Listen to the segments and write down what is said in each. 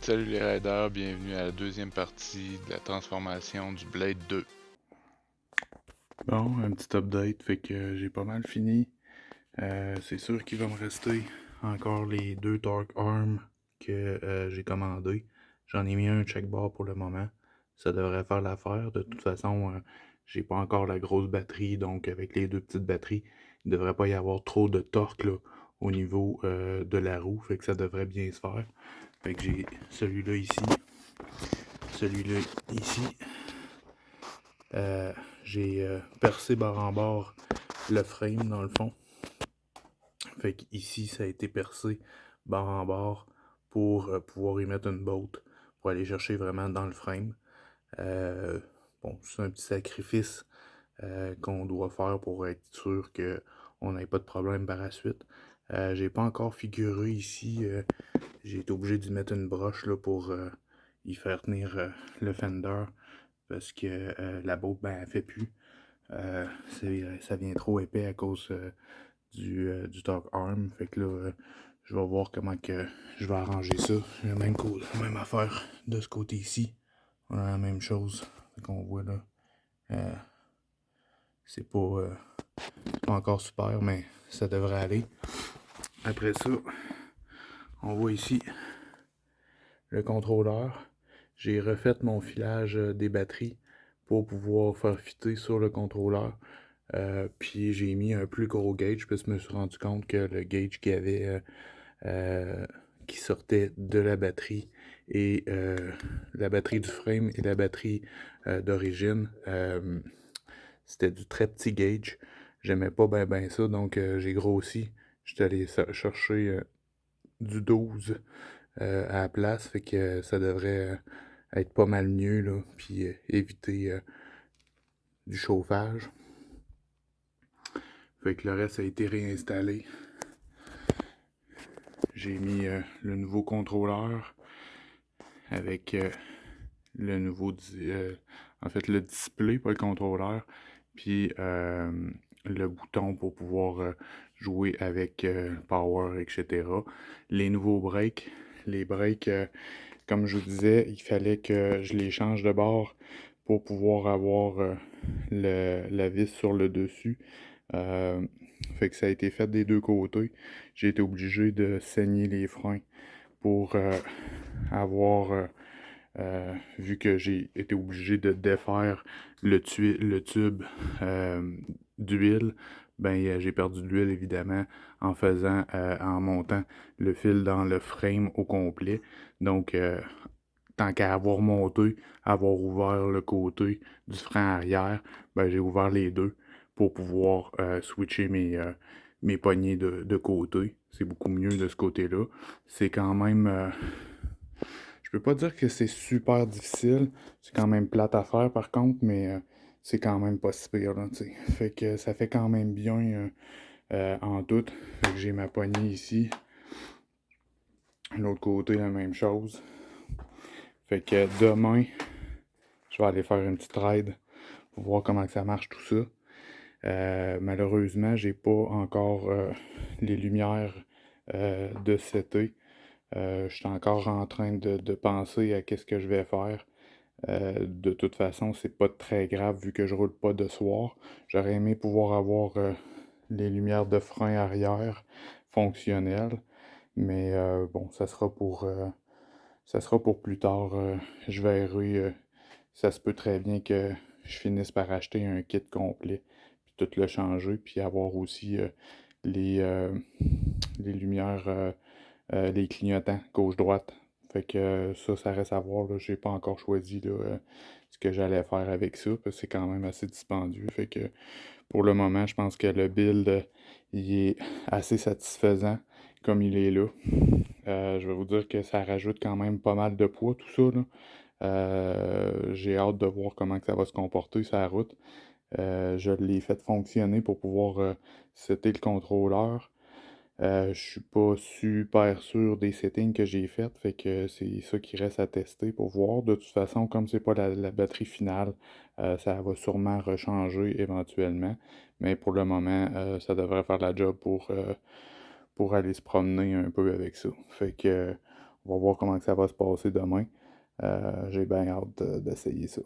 Salut les raiders, bienvenue à la deuxième partie de la transformation du Blade 2. Bon, un petit update, fait que j'ai pas mal fini. C'est sûr qu'il va me rester encore les deux Dark Arms que j'ai commandés. J'en ai mis un check bar pour le moment. Ça devrait faire l'affaire. De toute façon, j'ai pas encore la grosse batterie, donc avec les deux petites batteries, il devrait pas y avoir trop de torque là, au niveau de la roue, fait que ça devrait bien se faire. Fait que j'ai celui-là ici, celui-là ici. J'ai percé barre en barre le frame dans le fond. Fait qu'ici, ça a été percé barre en barre pour pouvoir y mettre une botte pour aller chercher vraiment dans le frame. Bon, c'est un petit sacrifice qu'on doit faire pour être sûr qu'on n'ait pas de problème par la suite. J'ai pas encore figuré ici. J'ai été obligé d'y mettre une broche là, pour y faire tenir le fender parce que la botte, ben, elle fait plus. Ça vient trop épais à cause du Dark Arm. Fait que là, je vais voir comment que je vais arranger ça. Même affaire de ce côté-ci. On a la même chose. Fait qu'on voit là. Euh, c'est pas encore super, mais ça devrait aller. Après ça, on voit ici le contrôleur. J'ai refait mon filage des batteries pour pouvoir faire fitter sur le contrôleur. Puis j'ai mis un plus gros gauge parce que je me suis rendu compte que le gauge qu'il y avait qui sortait de la batterie et la batterie du frame et la batterie d'origine, c'était du très petit gauge. J'aimais pas ben ça, donc j'ai grossi. J'étais allé chercher du 12 à la place, fait que ça devrait être pas mal mieux, là, puis éviter du chauffage. Fait que le reste a été réinstallé. J'ai mis le nouveau contrôleur avec le nouveau, en fait le display, pas le contrôleur, puis le bouton pour pouvoir jouer avec power, etc. Les nouveaux breaks, les breaks, comme je vous disais, il fallait que je les change de bord pour pouvoir avoir la vis sur le dessus. Fait que ça a été fait des deux côtés. J'ai été obligé de saigner les freins pour avoir, vu que j'ai été obligé de défaire le tube d'huile, ben j'ai perdu de l'huile évidemment en montant le fil dans le frame au complet. Donc tant qu'à avoir monté, avoir ouvert le côté du frein arrière, ben j'ai ouvert les deux pour pouvoir switcher mes poignées de côté. C'est beaucoup mieux de ce côté-là. C'est quand même je peux pas dire que c'est super difficile. C'est quand même plate à faire par contre, mais c'est quand même pas si pire, là, t'sais. Fait que ça fait quand même bien en tout. Fait que j'ai ma poignée ici. L'autre côté, la même chose. Fait que demain, je vais aller faire une petite ride pour voir comment que ça marche tout ça. Malheureusement, j'ai pas encore les lumières de cet été. Je suis encore en train de penser à qu'est-ce que je vais faire. De toute façon, c'est pas très grave vu que je roule pas de soir. J'aurais aimé pouvoir avoir les lumières de frein arrière fonctionnelles, mais bon, ça sera pour plus tard. Je verrai. Ça se peut très bien que je finisse par acheter un kit complet, puis tout le changer, puis avoir aussi les, euh, les lumières, les clignotants gauche-droite. Fait que ça reste à voir. Là. J'ai pas encore choisi là, ce que j'allais faire avec ça, parce que c'est quand même assez dispendieux. Fait que pour le moment, je pense que le build il est assez satisfaisant comme il est là. Je vais vous dire que ça rajoute quand même pas mal de poids, tout ça. Là. J'ai hâte de voir comment que ça va se comporter sur la route. Je l'ai fait fonctionner pour pouvoir setter le contrôleur. Je suis pas super sûr des settings que j'ai fait, fait que c'est ça qui reste à tester pour voir. De toute façon, comme c'est pas la batterie finale, ça va sûrement rechanger éventuellement. Mais pour le moment, ça devrait faire la job pour aller se promener un peu avec ça. Fait que on va voir comment ça va se passer demain. J'ai bien hâte d'essayer ça.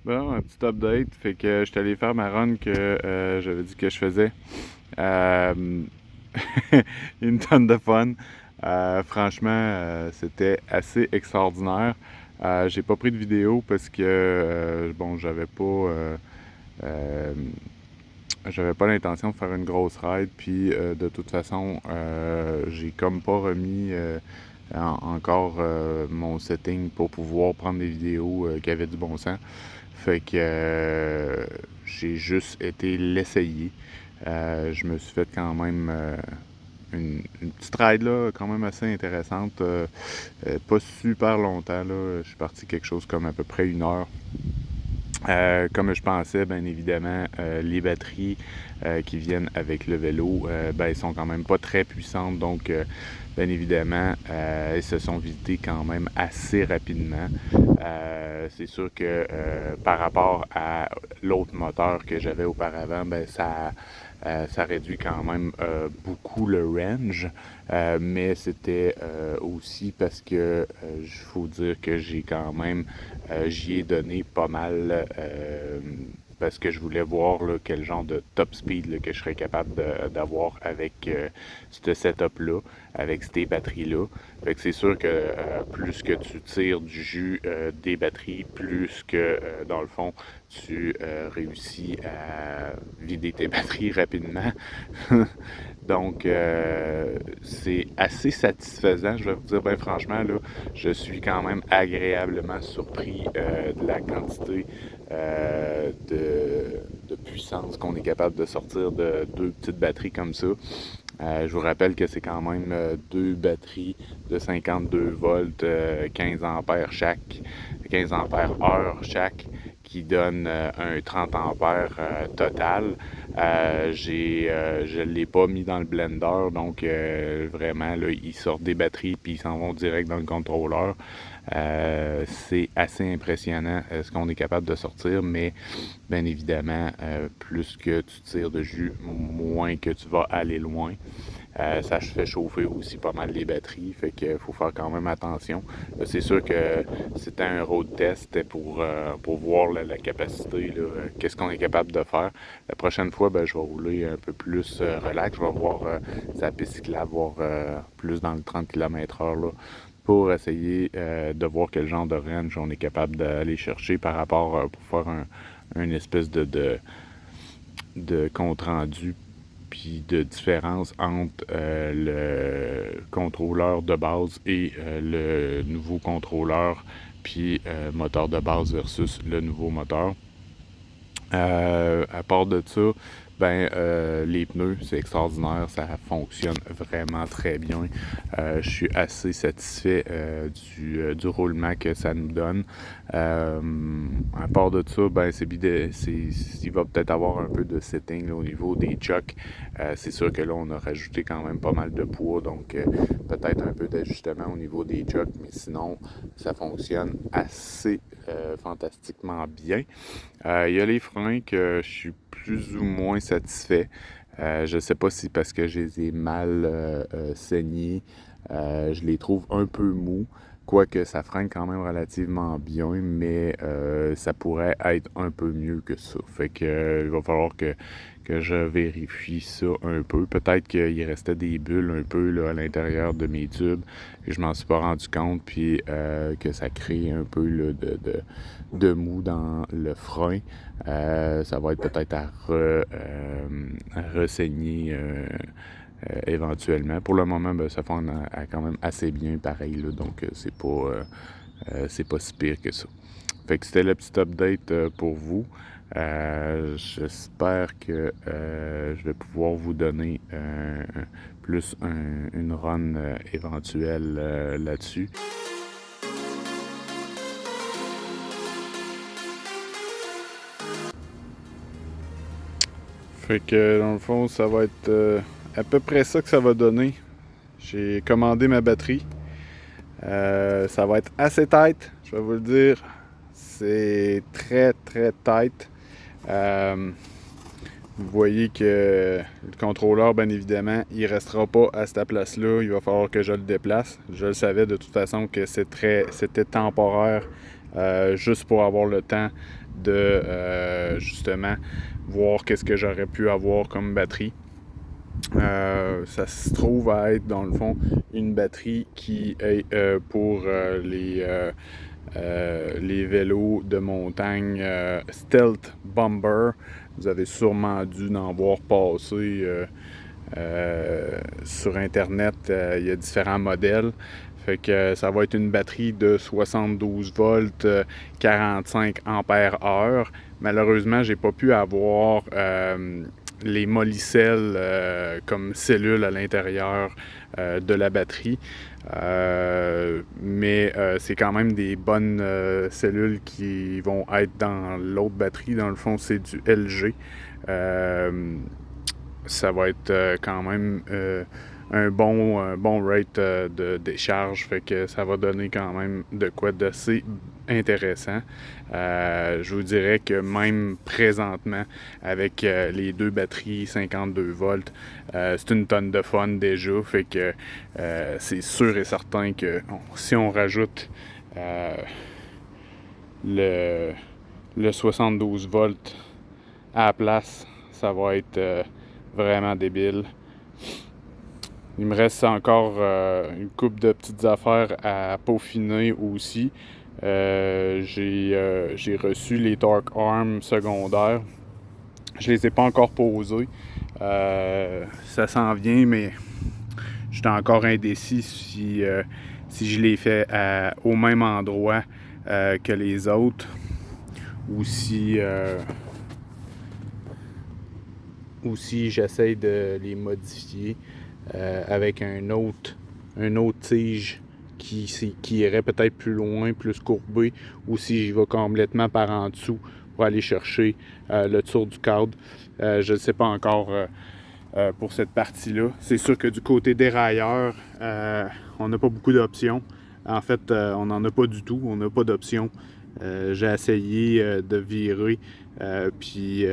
Bon, un petit update, fait que je suis allé faire ma run que j'avais dit que je faisais. Une tonne de fun. Franchement, c'était assez extraordinaire. J'ai pas pris de vidéo parce que bon, j'avais pas l'intention de faire une grosse ride, puis de toute façon, j'ai comme pas remis encore mon setting pour pouvoir prendre des vidéos qui avaient du bon sens. Fait que j'ai juste été l'essayer. Je me suis fait quand même une petite ride là, quand même assez intéressante. Pas super longtemps là. Je suis parti quelque chose comme à peu près 1 heure. Comme je pensais, bien évidemment, les batteries qui viennent avec le vélo, elles sont quand même pas très puissantes, donc bien évidemment, elles se sont vidées quand même assez rapidement. C'est sûr que par rapport à l'autre moteur que j'avais auparavant, ça réduit quand même beaucoup le range, mais c'était aussi parce que il faut dire que j'ai quand même j'y ai donné pas mal parce que je voulais voir là, quel genre de top speed là, que je serais capable d'avoir avec ce setup-là, avec ces batteries-là. Fait que c'est sûr que plus que tu tires du jus des batteries, plus que dans le fond, tu réussis à vider tes batteries rapidement. Donc, c'est assez satisfaisant, je vais vous dire, bien franchement, là, je suis quand même agréablement surpris de la quantité de puissance qu'on est capable de sortir de 2 petites batteries comme ça. Je vous rappelle que c'est quand même 2 batteries de 52 volts, 15 ampères chaque, 15 ampères heure chaque, qui donne un 30 ampères total. Je ne l'ai pas mis dans le blender, donc vraiment, là, ils sortent des batteries puis ils s'en vont direct dans le contrôleur. C'est assez impressionnant ce qu'on est capable de sortir, mais bien évidemment, plus que tu tires de jus, moins que tu vas aller loin. Ça fait chauffer aussi pas mal les batteries, fait qu'il faut faire quand même attention. C'est sûr que c'était un road test pour voir la capacité, qu'est-ce qu'on est capable de faire. La prochaine fois, je vais rouler un peu plus relax, je vais voir sa piste cyclable, voir plus dans le 30 km/h là, pour essayer de voir quel genre de range on est capable d'aller chercher par rapport pour faire une espèce de compte rendu puis de différence entre le contrôleur de base et le nouveau contrôleur puis moteur de base versus le nouveau moteur. À part de ça, les pneus, c'est extraordinaire, ça fonctionne vraiment très bien. Je suis assez satisfait du roulement que ça nous donne. À part de ça, il va peut-être avoir un peu de setting là, au niveau des chocks. C'est sûr que là, on a rajouté quand même pas mal de poids, donc peut-être un peu d'ajustement au niveau des chocks, mais sinon, ça fonctionne assez fantastiquement bien. Il y a les freins que je suis plus ou moins satisfait. Je ne sais pas si parce que je les ai mal saignés, je les trouve un peu mous. Quoique ça freine quand même relativement bien, mais ça pourrait être un peu mieux que ça. Fait que il va falloir que je vérifie ça un peu. Peut-être qu'il restait des bulles un peu là, à l'intérieur de mes tubes et je m'en suis pas rendu compte, puis que ça crée un peu là, de mou dans le frein. Ça va être peut-être à ressaigner éventuellement. Pour le moment, ça fait quand même assez bien pareil, là, donc c'est pas si pire que ça. Fait que c'était le petit update pour vous. J'espère que je vais pouvoir vous donner plus une run éventuelle là-dessus. Fait que dans le fond, ça va être à peu près ça que ça va donner. J'ai commandé ma batterie. Ça va être assez tight, je vais vous le dire. C'est très très tight. Vous voyez que le contrôleur, bien évidemment, il restera pas à cette place-là. Il va falloir que je le déplace. Je le savais de toute façon que c'était temporaire, juste pour avoir le temps de justement voir qu'est-ce que j'aurais pu avoir comme batterie. Ça se trouve à être dans le fond une batterie qui est pour les vélos de montagne Stealth Bomber. Vous avez sûrement dû en voir passer sur internet. Il y a différents modèles. Fait que ça va être une batterie de 72 volts, 45 ampères heure. Malheureusement, j'ai pas pu avoir les molicelles comme cellules à l'intérieur de la batterie. Mais c'est quand même des bonnes cellules qui vont être dans l'autre batterie. Dans le fond, c'est du LG. Ça va être quand même un bon rate de décharge, fait que ça va donner quand même de quoi d'assez intéressant. Je vous dirais que même présentement, avec les deux batteries 52 volts, c'est une tonne de fun déjà, fait que c'est sûr et certain que si on rajoute le 72 volts à la place, ça va être vraiment débile. Il me reste encore une couple de petites affaires à peaufiner aussi. J'ai reçu les Torque Arms secondaires. Je les ai pas encore posés. Ça s'en vient, mais j'étais encore indécis si je les fais au même endroit que les autres ou si j'essaie de les modifier avec un autre tige qui irait peut-être plus loin, plus courbé, ou si j'y vais complètement par en dessous pour aller chercher le tour du cadre. Je ne sais pas encore pour cette partie-là. C'est sûr que du côté dérailleur, on n'a pas beaucoup d'options. En fait, on n'en a pas du tout. On n'a pas d'options. J'ai essayé de virer, puis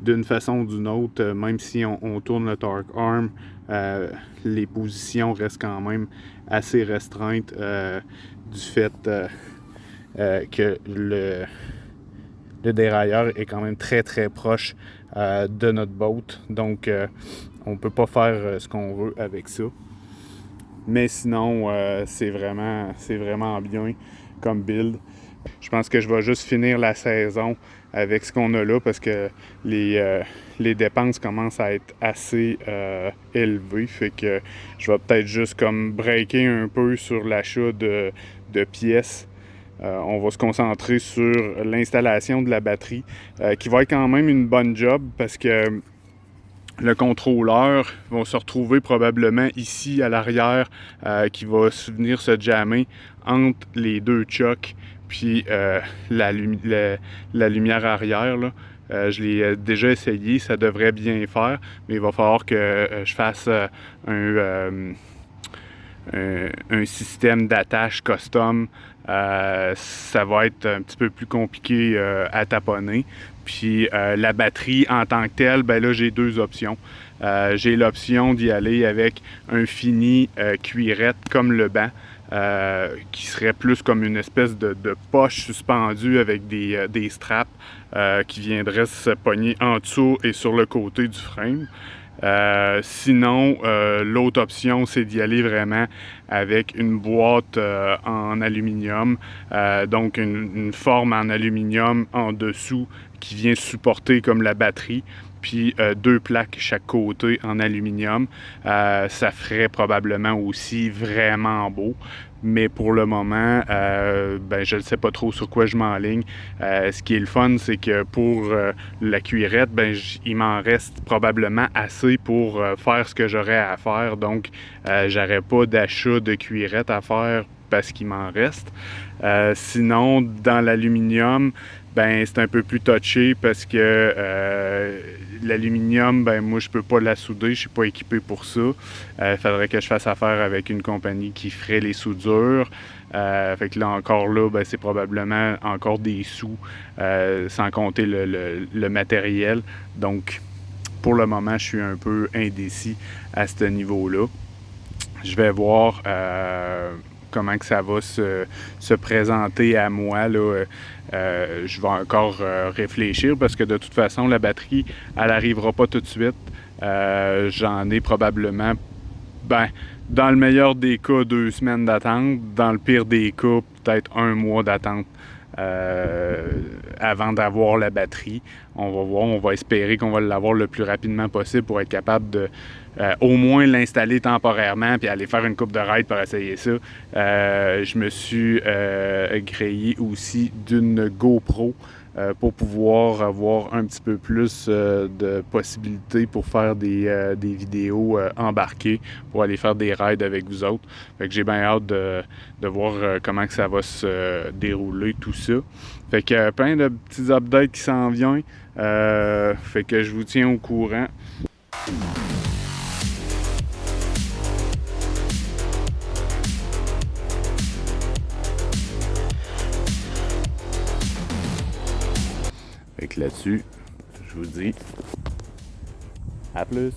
d'une façon ou d'une autre, même si on tourne le torque arm, les positions restent quand même assez restreintes du fait que le dérailleur est quand même très très proche de notre boat. Donc on peut pas faire ce qu'on veut avec ça. Mais sinon, c'est vraiment bien comme build. Je pense que je vais juste finir la saison avec ce qu'on a là parce que les dépenses commencent à être assez élevées. Fait que je vais peut-être juste comme breaker un peu sur l'achat de pièces. On va se concentrer sur l'installation de la batterie qui va être quand même une bonne job parce que le contrôleur va se retrouver probablement ici à l'arrière qui va venir se jammer entre les deux chocs puis la lumière arrière. Là. Je l'ai déjà essayé, ça devrait bien faire, mais il va falloir que je fasse un système d'attache custom. Ça va être un petit peu plus compliqué à taponner. Puis la batterie en tant que telle, ben là j'ai deux options. J'ai l'option d'y aller avec un fini cuirette comme le banc, qui serait plus comme une espèce de poche suspendue avec des straps qui viendraient se pogner en dessous et sur le côté du frame. Sinon, l'autre option, c'est d'y aller vraiment avec une boîte en aluminium, donc une forme en aluminium en dessous qui vient supporter comme la batterie, puis deux plaques chaque côté en aluminium. Ça ferait probablement aussi vraiment beau. Mais pour le moment, je ne sais pas trop sur quoi je m'enligne. Ce qui est le fun, c'est que pour la cuirette, il m'en reste probablement assez pour faire ce que j'aurais à faire. Donc, j'aurais pas d'achat de cuirette à faire parce qu'il m'en reste. Sinon, dans l'aluminium, c'est un peu plus touché parce que l'aluminium, moi je peux pas la souder, je suis pas équipé pour ça. Il faudrait que je fasse affaire avec une compagnie qui ferait les soudures. Fait que là encore c'est probablement encore des sous, sans compter le matériel. Donc pour le moment, je suis un peu indécis à ce niveau-là. Je vais voir comment que ça va se présenter à moi, là. Je vais encore réfléchir parce que de toute façon, la batterie, elle n'arrivera pas tout de suite. J'en ai probablement, dans le meilleur des cas, 2 semaines d'attente. Dans le pire des cas, peut-être 1 mois d'attente avant d'avoir la batterie. On va voir, on va espérer qu'on va l'avoir le plus rapidement possible pour être capable de au moins l'installer temporairement puis aller faire une coupe de ride pour essayer ça. Je me suis grillé aussi d'une GoPro pour pouvoir avoir un petit peu plus de possibilités pour faire des vidéos embarquées pour aller faire des rides avec vous autres. Fait que j'ai bien hâte de voir comment que ça va se dérouler tout ça. Fait que plein de petits updates qui s'en viennent. Fait que je vous tiens au courant. Fait que là-dessus, je vous dis à plus.